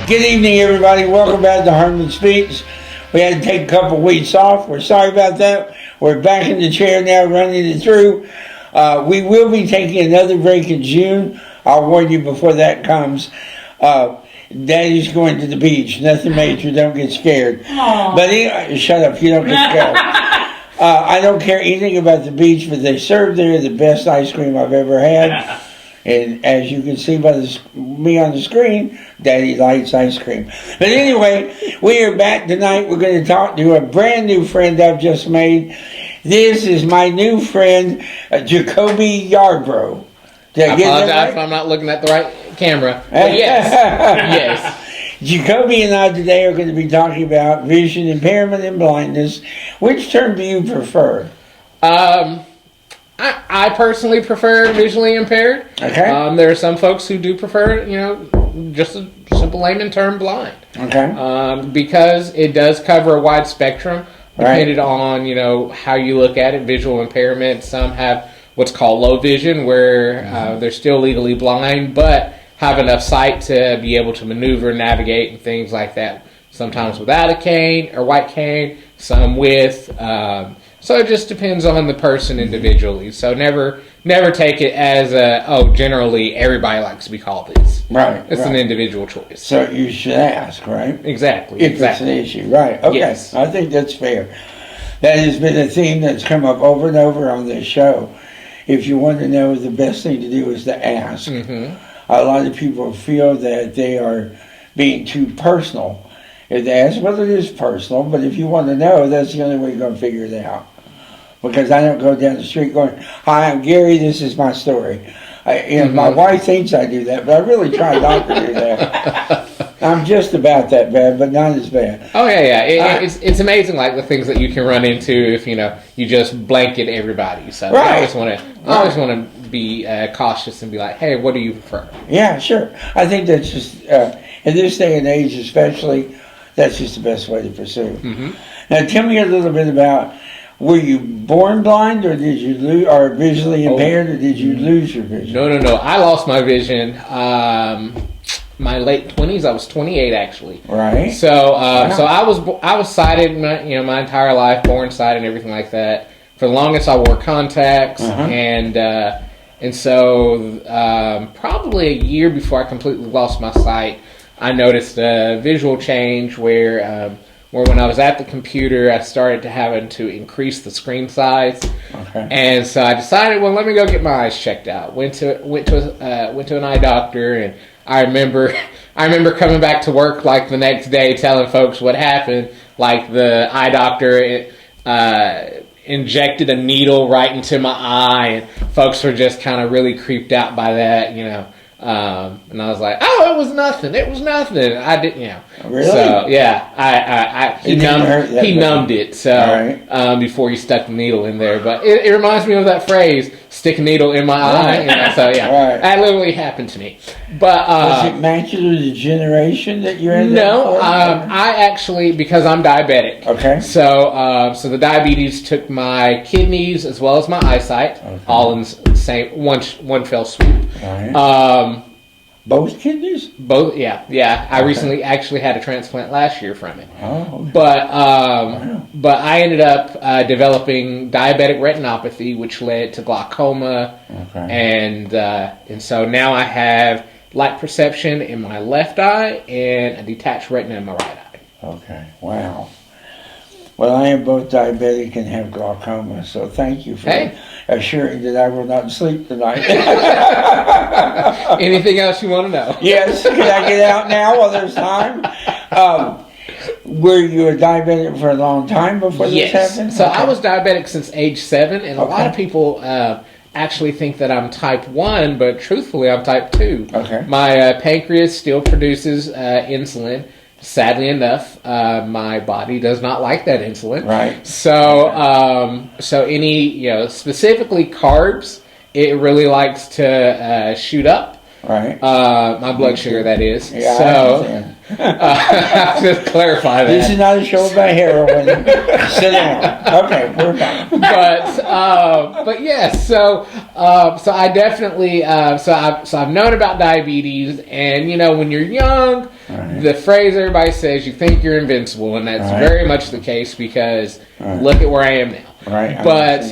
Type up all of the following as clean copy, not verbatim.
Good evening, everybody. Welcome back to Harmon Speaks. We had to take a couple weeks off. We're sorry about that. We're back in the chair now, running it through. We will be taking another break in June. I'll warn you before that comes. Daddy's going to the beach. Nothing major. Don't get scared. Aww. But anyway, shut up. You don't get scared. I don't care anything about the beach, but they serve there the best ice cream I've ever had. And as you can see by me on the screen, Daddy likes ice cream. But anyway, we are back tonight. We're going to talk to a brand new friend I've just made. This is my new friend, Jacoby Yarbro. I apologize if I'm not looking at the right camera. But yes. Yes. Jacoby and I today are going to be talking about vision impairment and blindness. Which term do you prefer? I personally prefer visually impaired. Okay. There are some folks who do prefer, just a simple layman term, blind. Okay. Because it does cover a wide spectrum, depending on, how you look at it. Visual impairment, some have what's called low vision, where they're still legally blind, but have enough sight to be able to maneuver, navigate, and things like that. Sometimes without a cane or white cane, some with. So it just depends on the person individually. So never take it as generally everybody likes to be called this. Right. It's an individual choice. So you should ask, right? Exactly. If it's an issue, right? Okay. Yes. I think that's fair. That has been a theme that's come up over and over on this show. If you want to know, the best thing to do is to ask. Mm-hmm. A lot of people feel that they are being too personal. If they ask, well, it is personal, but if you want to know, that's the only way you're going to figure it out. Because I don't go down the street going, hi, I'm Gary, this is my story. My wife thinks I do that, but I really try not to do that. I'm just about that bad, but not as bad. Oh, yeah. It's amazing, like, the things that you can run into if, you just blanket everybody. So I always want to be cautious and be like, hey, what do you prefer? Yeah, sure. I think that's just, in this day and age especially, that's just the best way to pursue. Mm-hmm. Now, tell me a little bit about, were you born blind, or did you lose, or visually impaired, or did you lose your vision? No. I lost my vision. My late 20s. I was 28 actually. Right. So I was sighted, my entire life, born sighted and everything like that. For the longest, I wore contacts, and so probably a year before I completely lost my sight, I noticed a visual change where when I was at the computer, I started having to increase the screen size. Okay. And so I decided, well, let me go get my eyes checked out. Went to an eye doctor, and I remember coming back to work like the next day, telling folks what happened. Like the eye doctor injected a needle right into my eye, and folks were just kind of really creeped out by that, and I was like, "Oh, it was nothing. It was nothing." I didn't, Really? So yeah, he numbed it. So before he stuck the needle in there, but it reminds me of that phrase, "Stick a needle in my eye." So yeah, that literally happened to me. But was it macular degeneration that you had? No, I actually, because I'm diabetic. Okay. So the diabetes took my kidneys as well as my eyesight, all in the same one fell swoop. Right. Both kidneys? Both, yeah. I recently actually had a transplant last year from it. Oh, okay. But I ended up developing diabetic retinopathy, which led to glaucoma, and so now I have light perception in my left eye and a detached retina in my right eye. Okay, wow. Well, I am both diabetic and have glaucoma, so thank you for assuring that I will not sleep tonight. Anything else you want to know? Yes. Can I get out now while there's time? Were you a diabetic for a long time before this happened? So I was diabetic since age 7, and a lot of people actually think that I'm type 1, but truthfully I'm type 2. Okay. My pancreas still produces insulin. Sadly enough, my body does not like that insulin. Right. So any, specifically carbs, it really likes to shoot up. Right. My blood sugar, that is. Yeah, so Just clarify that. This is not a show about heroin. Sit down. Okay, we're done. But yes, so I definitely I've known about diabetes, and when you're young, the phrase everybody says, you think you're invincible, and that's very much the case because look at where I am now. Right. But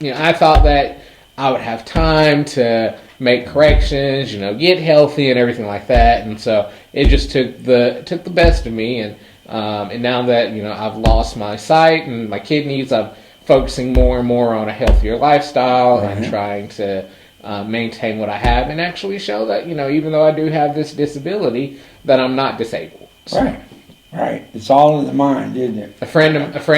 I thought that I would have time to make corrections, get healthy and everything like that, and so it just took the best of me, and now that I've lost my sight and my kidneys, I'm focusing more and more on a healthier lifestyle and trying to maintain what I have and actually show that even though I do have this disability, that I'm not disabled. So. Right. It's all in the mind, isn't it? A friend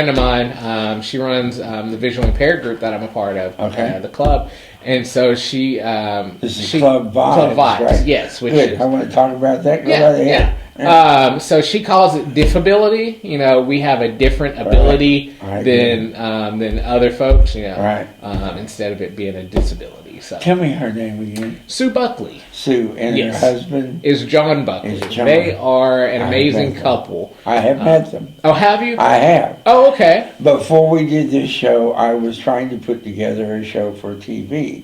of mine, she runs the visual impaired group that I'm a part of, the club, and so she. This is Club Vibes. Club Vibes, right? yes. Which Good. is, I want to talk about that. Go right ahead. Yeah. So she calls it diffability. We have a different ability than other folks. Instead of it being a disability. So tell me her name again. Sue Buckley. Sue and her husband is John Buckley. They are an amazing couple. I have met them. Oh, have you? I have. Oh, okay. Before we did this show, I was trying to put together a show for TV,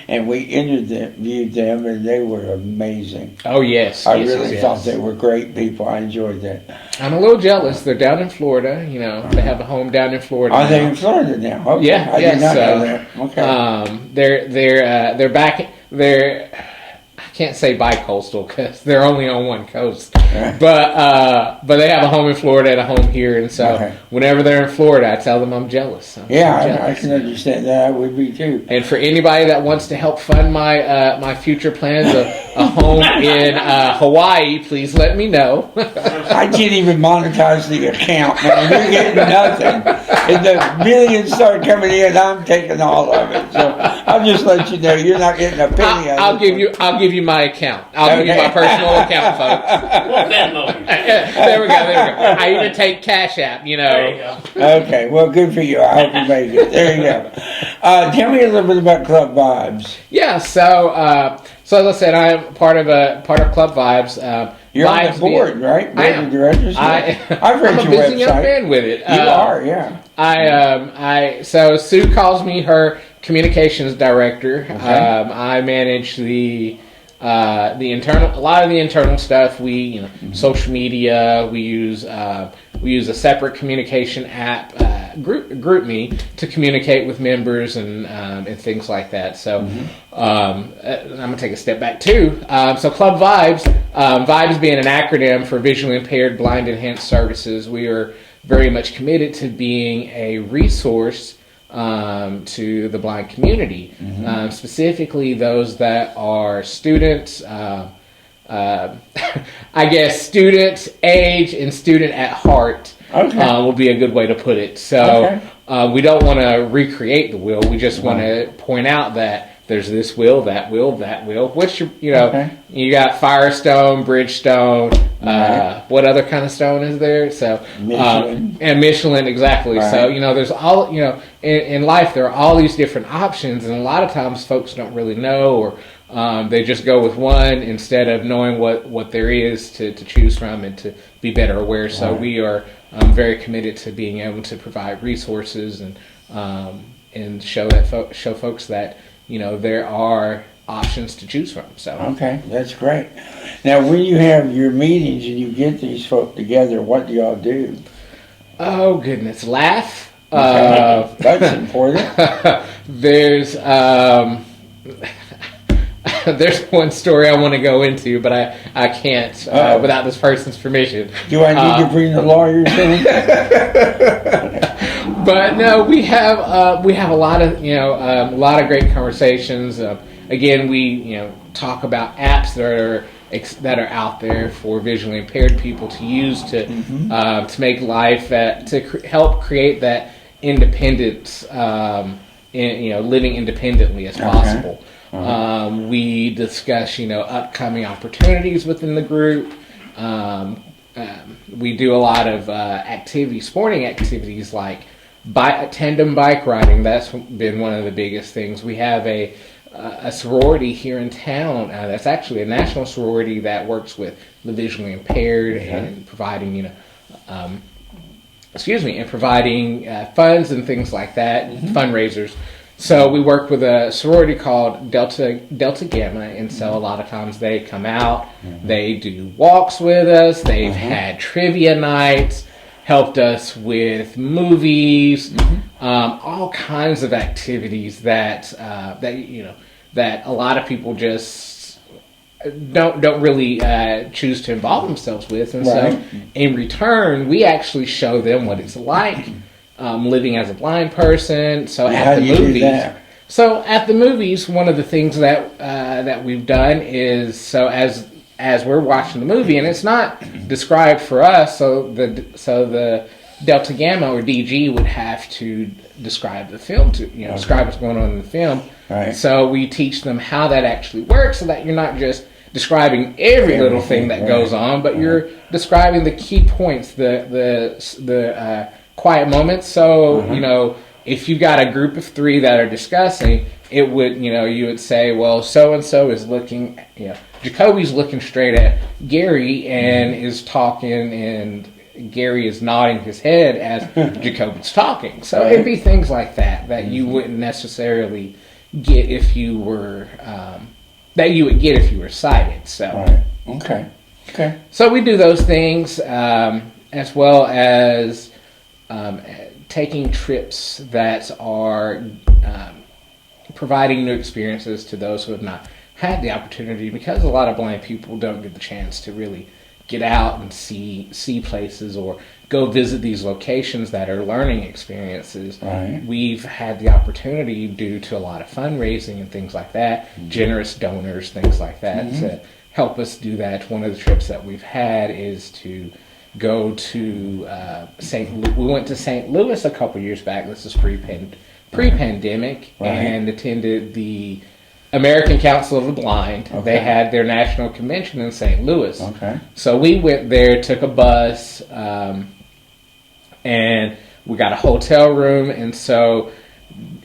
and we interviewed them, and they were amazing. Oh, yes. I really thought they were great people. I enjoyed that. I'm a little jealous. They're down in Florida. They have a home down in Florida. Are they in Florida now? Okay. Yeah. I did not know that. Okay. They're back. I can't say bi-coastal because they're only on one coast, but they have a home in Florida and a home here, and so whenever they're in Florida, I tell them I'm jealous. I can understand that. I would be too. And for anybody that wants to help fund my my future plans of a home in Hawaii, please let me know. I can't even monetize the account, man. You're getting nothing. If the millions start coming in, I'm taking all of it. So I'll just let you know you're not getting a penny. I'll give you my account. I'll give you my personal account, folks. There we go. I even take Cash App, There you go. Okay, well, good for you. I hope you make it. There you go. Tell me a little bit about Club Vibes. Yeah, so as I said, I'm part of Club Vibes. You're on the board, right? I am. Directors. I've read I'm your a busy website. young man with it. You are, yeah. So Sue calls me her communications director. Okay. I manage the internal, a lot of the internal stuff. We, social media. We use a separate communication app, GroupMe, to communicate with members and things like that. So I'm gonna take a step back too. So Club Vibes, Vibes being an acronym for Visually Impaired Blind Enhanced Services, we are very much committed to being a resource to the blind community, specifically those that are students, I guess student age and student at heart will be a good way to put it. So we don't want to recreate the wheel. We just want to point out that there's this wheel, that wheel, that wheel. Which you got Firestone, Bridgestone. What other kind of stone is there? So Michelin. And Michelin, exactly. Right. So there's all in life there are all these different options, and a lot of times folks don't really know, or they just go with one instead of knowing what there is to choose from and to be better aware. So we are very committed to being able to provide resources and show folks that there are options to choose from. So okay, that's great. Now, when you have your meetings and you get these folk together, what do y'all do? Oh goodness, laugh. Okay. That's important. There's there's one story I want to go into, but I can't without this person's permission. Do I need to bring the lawyers in? But no, we have a lot of great conversations. Again, we talk about apps that are out there for visually impaired people to use to make life help create that independence, living independently as possible. We discuss upcoming opportunities within the group. We do a lot of sporting activities like tandem bike riding. That's been one of the biggest things. We have a a sorority here in town that's actually a national sorority that works with the visually impaired and providing, and providing funds and things like that, fundraisers. So we work with a sorority called Delta Gamma, and so a lot of times they come out, they do walks with us, they've had trivia nights, helped us with movies, all kinds of activities that that a lot of people just don't really choose to involve themselves with, and so in return, we actually show them what it's like living as a blind person. So at the movies, one of the things that we've done is, so as we're watching the movie, and it's not described for us, so the Delta Gamma or DG would have to describe the film describe what's going on in the film. Right. So we teach them how that actually works, so that you're not just describing every little thing that goes on, but you're describing the key points, the quiet moments. So if you've got a group of 3 that are discussing, it would you would say, well, so and so is looking, Jacoby's looking straight at Gary and is talking, and Gary is nodding his head as Jacoby's talking. So it'd be things like that you wouldn't necessarily get if you were that you would get if you were sighted. So okay. So we do those things, as well as taking trips that are providing new experiences to those who have not had the opportunity, because a lot of blind people don't get the chance to really get out and see places or go visit these locations that are learning experiences. We've had the opportunity, due to a lot of fundraising and things like that, generous donors, things like that, to help us do that. One of the trips that we've had is to go to we went to St. Louis a couple years back. This is pre-pandemic, and attended the American Council of the Blind. They had their national convention in St. Louis. So we went there, took a bus, and we got a hotel room. And so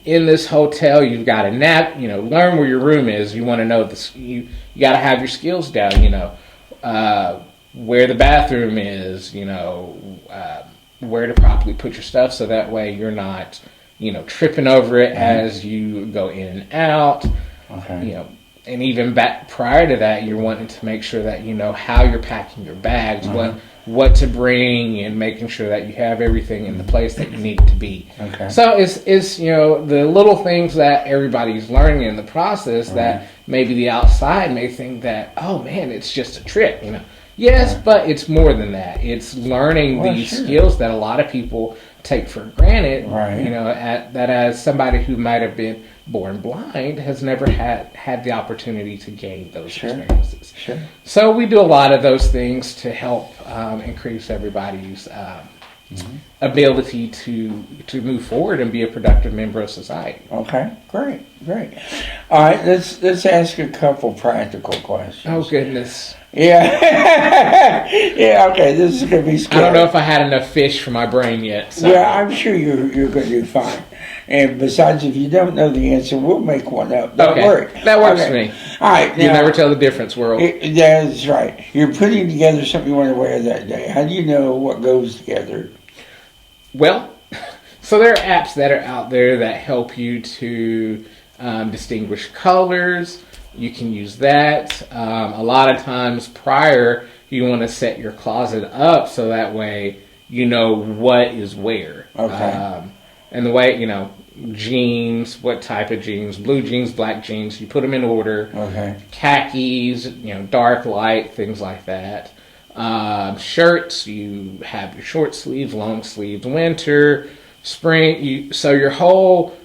in this hotel, you've got to learn where your room is. You want to know you got to have your skills down. Where the bathroom is. Where to properly put your stuff, so that way you're not tripping over it as you go in and out. And even back prior to that, you're wanting to make sure that you know how you're packing your bags, what to bring, and making sure that you have everything in the place that you need it to be. So it's the little things that everybody's learning in the process that maybe the outside may think that, oh man, it's just a trip, Yes, but it's more than that. It's learning these skills that a lot of people take for granted. That as somebody who might have been born blind has never had the opportunity to gain those experiences. So we do a lot of those things to help increase everybody's ability to move forward and be a productive member of society. Okay, great. All right, let's ask a couple practical questions. Oh goodness. Yeah. Yeah, okay, this is going to be scary. I don't know if I had enough fish for my brain yet. So. Well, I'm sure you're going to do fine. And besides, if you don't know the answer, we'll make one up. Don't worry. That works for me. All right. You'll never tell the difference, world. That's right. You're putting together something you want to wear that day. How do you know what goes together? Well, so there are apps that are out there that help you to distinguish colors. You can use that. A lot of times prior, you want to set your closet up so that way you know what is where. And the way, jeans, what type of jeans, blue jeans, black jeans, you put them in order. Khakis, dark, light, things like that. Shirts, you have your short sleeves, long sleeves, winter, spring. So your whole,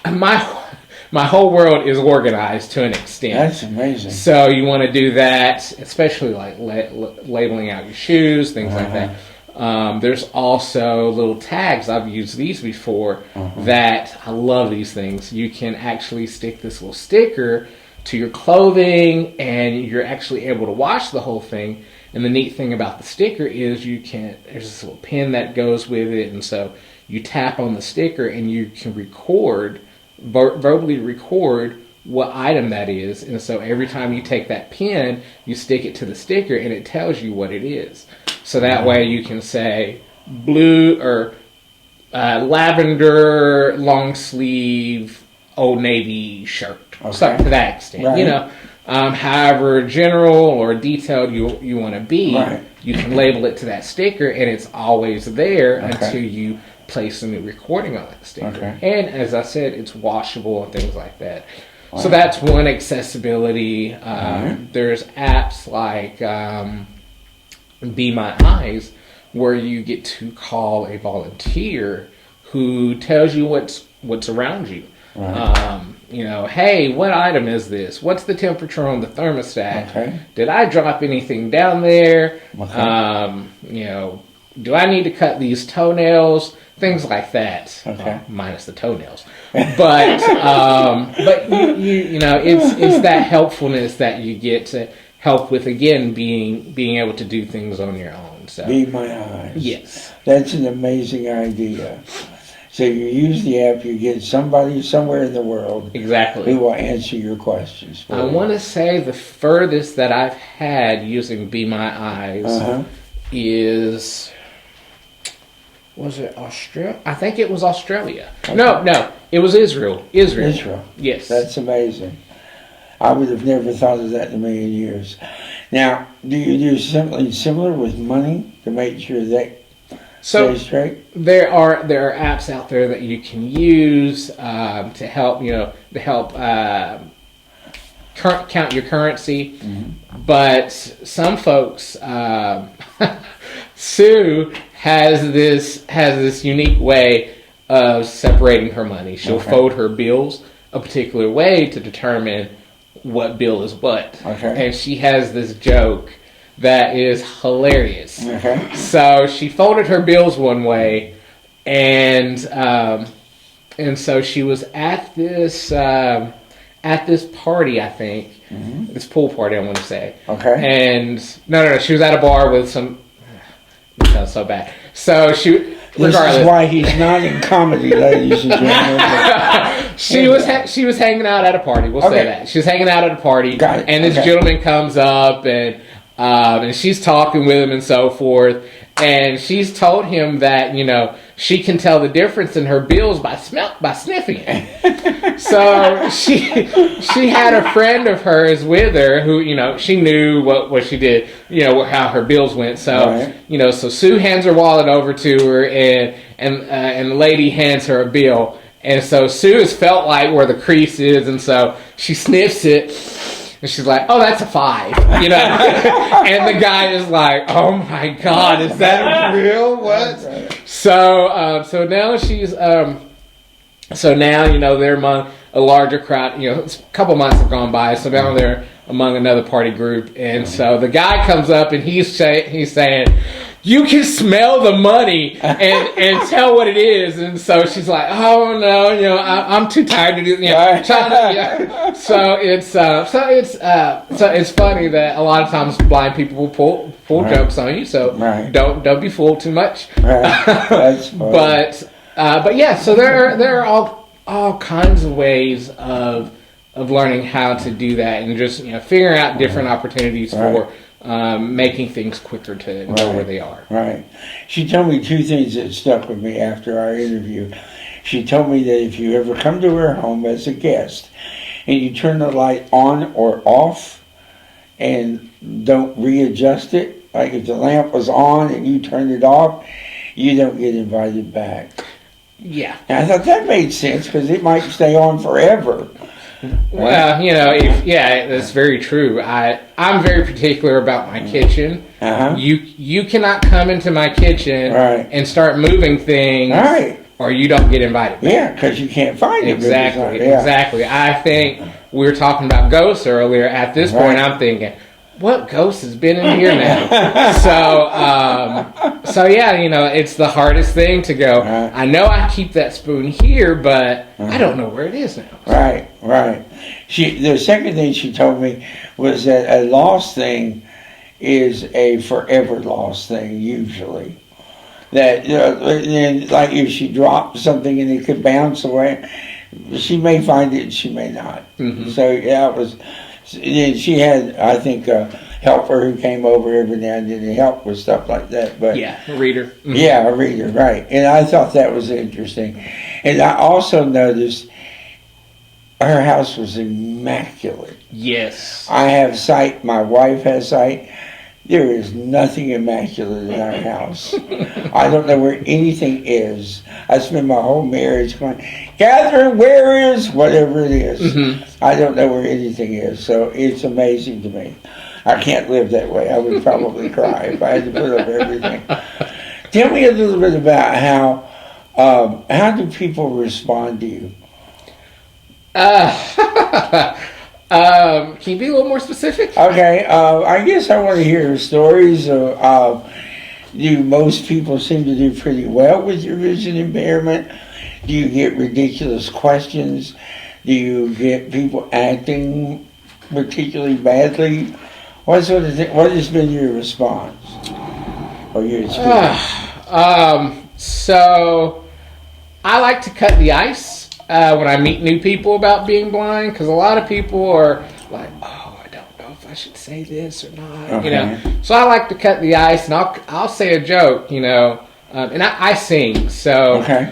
my whole world is organized to an extent. That's amazing. So you want to do that, especially like labeling out your shoes, things like that. There's also little tags. I've used these before that I love these things. You can actually stick this little sticker to your clothing and you're actually able to wash the whole thing. And the neat thing about the sticker is there's this little pin that goes with it. And so you tap on the sticker and you can verbally record what item that is. And so every time you take that pen, you stick it to the sticker and it tells you what it is. So that way you can say blue or lavender long sleeve Old Navy shirt. Okay. So to that extent, right. you know. However general or detailed you want to be, right. you can label it to that sticker, and it's always there okay. until you place a new recording on that sticker. Okay. And as I said, it's washable and things like that. Wow. So that's one accessibility. right. There's apps like Be My Eyes, where you get to call a volunteer who tells you what's around you. Right. You know, hey, what item is this? What's the temperature on the thermostat? Okay. Did I drop anything down there? Okay. You know, do I need to cut these toenails? Things like that. Okay. Minus the toenails. But you know, it's that helpfulness that you get to help with, again, being able to do things on your own. So Be My Eyes. Yes. That's an amazing idea. So you use the app, you get somebody somewhere in the world Exactly. who will answer your questions. I want to say the furthest that I've had using Be My Eyes is, was it Australia? I think it was Australia. Okay. No, it was Israel. Israel. Yes. That's amazing. I would have never thought of that in a million years. Now, do you do something similar with money to make sure that stays straight? There are apps out there that you can use to help count your currency. Mm-hmm. But some folks, Sue has this unique way of separating her money. She'll fold her bills a particular way to determine what bill is what. Okay. And she has this joke that is hilarious. Okay. So she folded her bills one way, and so she was at this party, I think, this pool party, I want to say. Okay. And no, she was at a bar with some. It sounds so bad. So she. This is why he's not in comedy, ladies and gentlemen. She was hanging out at a party. We'll say that. She was hanging out at a party. Got it. And this gentleman comes up and she's talking with him and so forth. And she's told him that, you know, she can tell the difference in her bills by sniffing it. So she had a friend of hers with her who, you know, she knew what she did, you know, how her bills went. So, you know, so Sue hands her wallet over to her and the lady hands her a bill. And so Sue has felt like where the crease is, and so she sniffs it. And she's like, "Oh, that's a 5," you know. And the guy is like, "Oh my God, is that real? What?" So now she's so now, you know, they're among a larger crowd. You know, a couple months have gone by, so now they're among another party group, and so the guy comes up and he's saying, "You can smell the money and tell what it is." And so she's like, "Oh no, you know, I'm too tired to do it." You know, So it's funny that a lot of times blind people will pull jokes on you. So don't be fooled too much. That's funny. But yeah, so there are all kinds of ways of learning how to do that, and just, you know, figuring out different opportunities for making things quicker to know where they are. Right. She told me 2 things that stuck with me after our interview. She told me that if you ever come to her home as a guest and you turn the light on or off and don't readjust it, like if the lamp was on and you turned it off, you don't get invited back. Yeah. And I thought that made sense because it might stay on forever. Well, you know, that's very true. I'm very particular about my kitchen. You cannot come into my kitchen and start moving things, or you don't get invited back. Yeah, because you can't find it. Exactly. I think we were talking about ghosts earlier. At this point, I'm thinking, what ghost has been in here now? So yeah, you know, it's the hardest thing to go, I know I keep that spoon here, but I don't know where it is now. Right. The second thing she told me was that a lost thing is a forever lost thing, usually. That, like if she dropped something and it could bounce away, she may find it, and she may not. Mm-hmm. So yeah, it was. And she had, I think, a helper who came over every now and then to help with stuff like that. But yeah, a reader. Mm-hmm. Yeah, a reader, right? And I thought that was interesting. And I also noticed her house was immaculate. Yes. I have sight. My wife has sight. There is nothing immaculate in our house. I don't know where anything is. I spend my whole marriage going, Catherine, where is whatever it is? Mm-hmm. I don't know where anything is. So it's amazing to me. I can't live that way. I would probably cry if I had to put up everything. Tell me a little bit about how do people respond to you? Can you be a little more specific? Okay, I guess I want to hear stories. Do most people seem to do pretty well with your vision impairment? Do you get ridiculous questions? Do you get people acting particularly badly? What sort of thing? What has been your response or your experience? So I like to cut the ice when I meet new people about being blind, because a lot of people are like, "Oh, I don't know if I should say this or not," Okay. you know. So I like to cut the ice, and I'll say a joke, you know. And I sing, so Okay.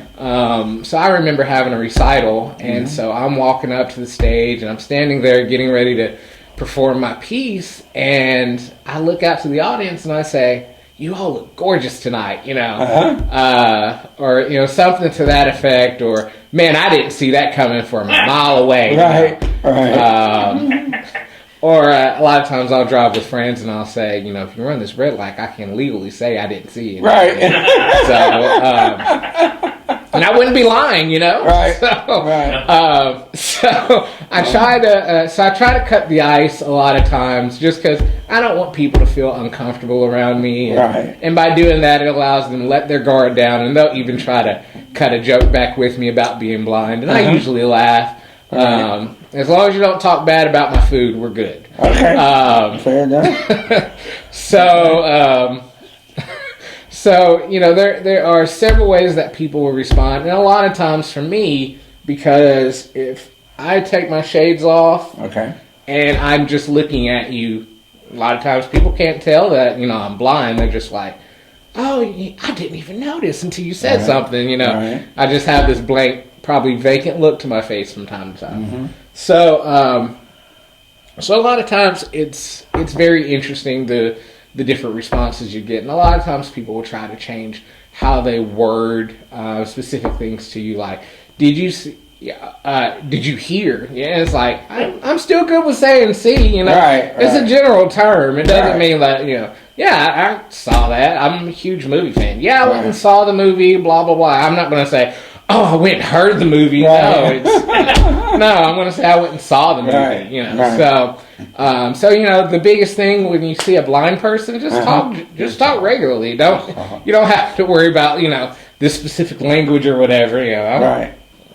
so I remember having a recital, and so I'm walking up to the stage, and I'm standing there getting ready to perform my piece, and I look out to the audience and I say, "You all look gorgeous tonight," you know, or you know, something to that effect, or "Man, I didn't see that coming from a mile away," Right, you know? right. Or a lot of times I'll drive with friends and I'll say, you know, if you run this red light, I can legally say I didn't see it. Right. So, and I wouldn't be lying, you know. Right. So, Right. So I try to cut the ice a lot of times, just because I don't want people to feel uncomfortable around me. And, Right. and by doing that, it allows them to let their guard down, and they'll even try to cut a joke back with me about being blind, and I usually laugh. Right. As long as you don't talk bad about my food, we're good. Okay. Fair enough. So you know, there are several ways that people will respond, and a lot of times for me, because if I take my shades off, Okay. and I'm just looking at you, a lot of times people can't tell that, you know, I'm blind. They're just like, "Oh, I didn't even notice until you said something," you know. Right. I just have this blank, probably vacant look to my face from time to time. Mm-hmm. So a lot of times it's very interesting the different responses you get, and a lot of times people will try to change how they word specific things to you, like, "Did you see? Did you hear?" Yeah, it's like I'm still good with saying "see," you know. Right, It's a right. general term. It doesn't Right. mean that, you know. Yeah, I saw that. I'm a huge movie fan. Yeah, I went and Right. saw the movie. Blah blah blah. I'm not going to say, "Oh, I went and heard the movie." Right. No, I'm going to say I went and saw the movie. Right. You know. Right. So you know, the biggest thing when you see a blind person, just talk regularly. You don't have to worry about, you know, this specific language or whatever. You know. Right.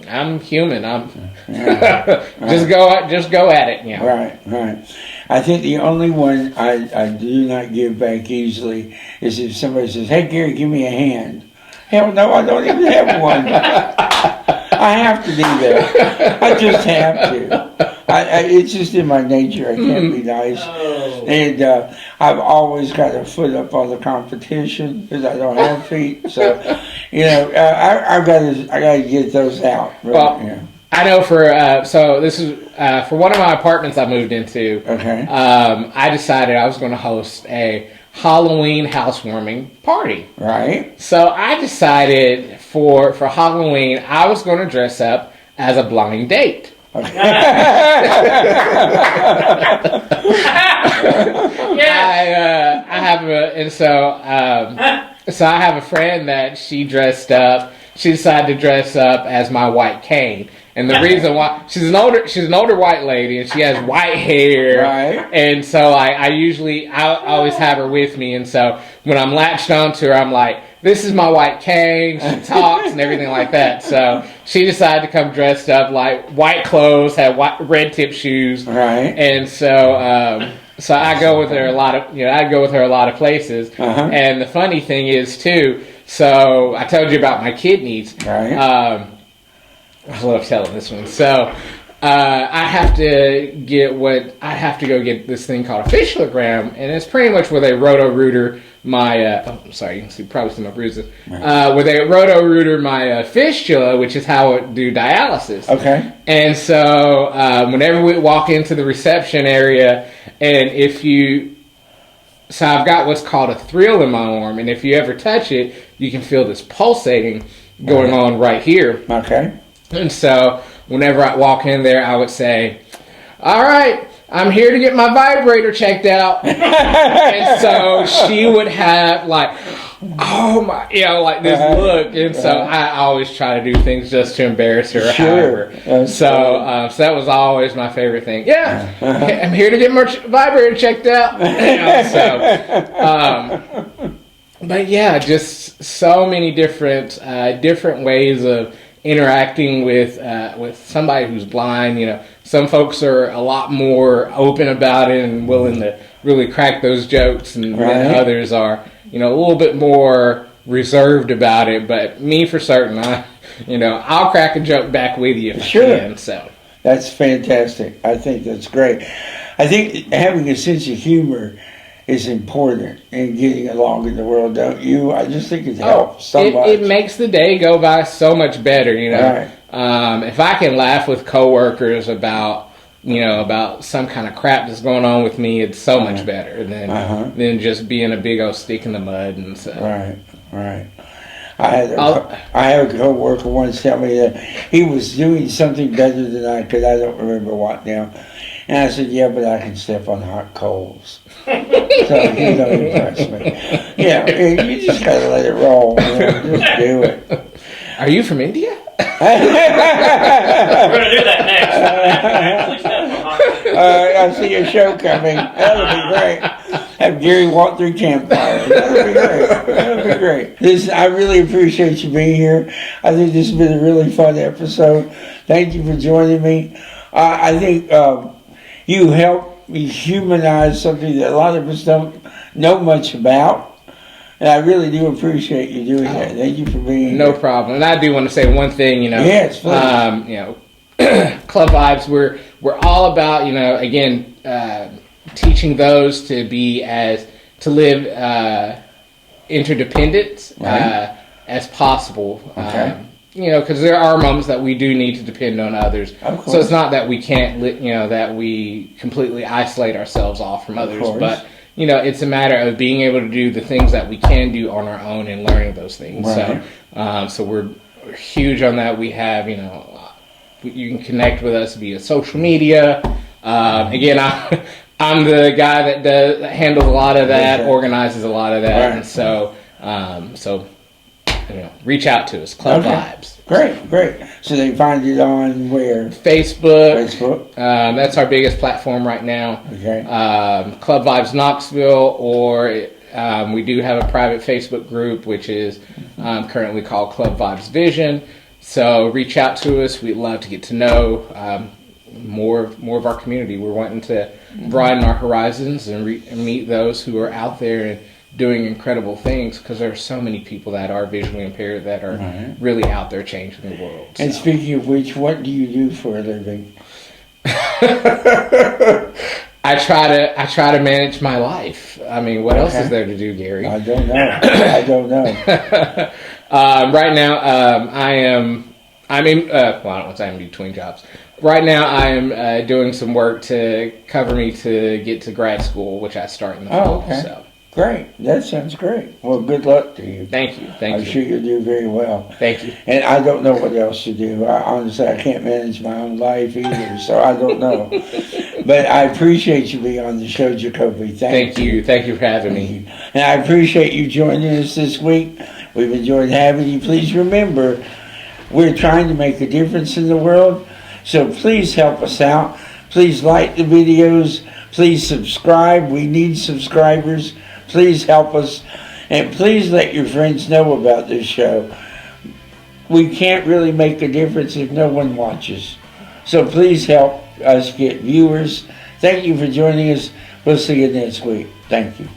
I'm human. Yeah. Just go at it. You know. Right, right. I think the only one I do not give back easily is if somebody says, "Hey, Gary, give me a hand." Hell no, I don't even have one. I have to do that. I just have to. It's just in my nature. I can't be nice. Oh. And I've always got a foot up on the competition because I don't have feet. So, you know, I got to get those out. But, Well, yeah. I know so this is for one of my apartments I moved into. Okay. I decided I was going to host a Halloween housewarming party. Right. So I decided for Halloween I was going to dress up as a blind date. Okay. I have so I have a friend that she decided to dress up as my white cane. And the reason why, she's an older white lady, and she has white hair. Right. And so I always have her with me. And so when I'm latched onto her, I'm like, "This is my white cane." She talks and everything like that. So she decided to come dressed up like white clothes, had red tip shoes. Right. And so I go with her a lot of places. Uh-huh. And the funny thing is too, so I told you about my kidneys. Right. I love telling this one. So I have to go get this thing called a fistulogram, and it's pretty much where they roto-rooter my. Sorry, you can probably see my bruises. Where they roto-rooter my fistula, which is how I do dialysis. Okay. And so whenever we walk into the reception area, and so I've got what's called a thrill in my arm, and if you ever touch it, you can feel this pulsating going on right here. Okay. And so whenever I walk in there, I would say, all right, I'm here to get my vibrator checked out. And so she would have like, oh my, like this look. And so I always try to do things just to embarrass her. Sure. So that was always my favorite thing. Yeah, I'm here to get my vibrator checked out. But yeah, just so many different ways of interacting with somebody who's blind. Some folks are a lot more open about it and willing to really crack those jokes, and then others are, a little bit more reserved about it. But me, for certain, I'll crack a joke back with you if I can. So that's fantastic. I think that's great. I think having a sense of humor is important in getting along in the world, don't you? I just think it helps so much. It makes the day go by so much better, Right. If I can laugh with coworkers about some kind of crap that's going on with me, it's so much better than just being a big old stick in the mud and stuff. Right. I had a coworker once tell me that he was doing something better than I could. I don't remember what now. And I said, yeah, but I can step on hot coals. So he don't impress me. You just got to let it roll. Just do it. Are you from India? We're going to do that next. I see a show coming. That'll be great. Have Gary walk through campfire. That'll be great. I really appreciate you being here. I think this has been a really fun episode. Thank you for joining me. I think you helped me humanize something that a lot of us don't know much about. And I really do appreciate you doing that. Thank you for being here. No problem. And I do want to say one thing, Yes, please. Club Vibes, we're all about, teaching those to live interdependent as possible. Okay. Because there are moments that we do need to depend on others. Of course. So it's not that we can't, that we completely isolate ourselves off from others, but it's a matter of being able to do the things that we can do on our own and learning those things. Right. So we're huge on that. We have, you can connect with us via social media. Again, I'm the guy that handles a lot of that, organizes a lot of that, and so reach out to us, Club Vibes. Great. So they find it on where? Facebook. That's our biggest platform right now. Okay. Club Vibes Knoxville, or we do have a private Facebook group, which is currently called Club Vibes Vision. So reach out to us. We'd love to get to know more of our community. We're wanting to broaden our horizons and meet those who are out there and doing incredible things, because there are so many people that are visually impaired that are really out there changing the world. And speaking of which, what do you do for a living? I try to manage my life. I mean, what else is there to do, Gary? I don't know. Right now, I'm in. Well, I don't want to say I'm in between jobs. Right now, I am doing some work to cover me to get to grad school, which I start in the fall. Okay. So. Great. That sounds great. Well, good luck to you. Thank you. I'm sure you'll do very well. Thank you. And I don't know what else to do. Honestly, I can't manage my own life either, so I don't know. But I appreciate you being on the show, Jacoby. Thank you. Thank you for having me. And I appreciate you joining us this week. We've enjoyed having you. Please remember, we're trying to make a difference in the world, so please help us out. Please like the videos. Please subscribe. We need subscribers. Please help us, and please let your friends know about this show. We can't really make a difference if no one watches. So please help us get viewers. Thank you for joining us. We'll see you next week. Thank you.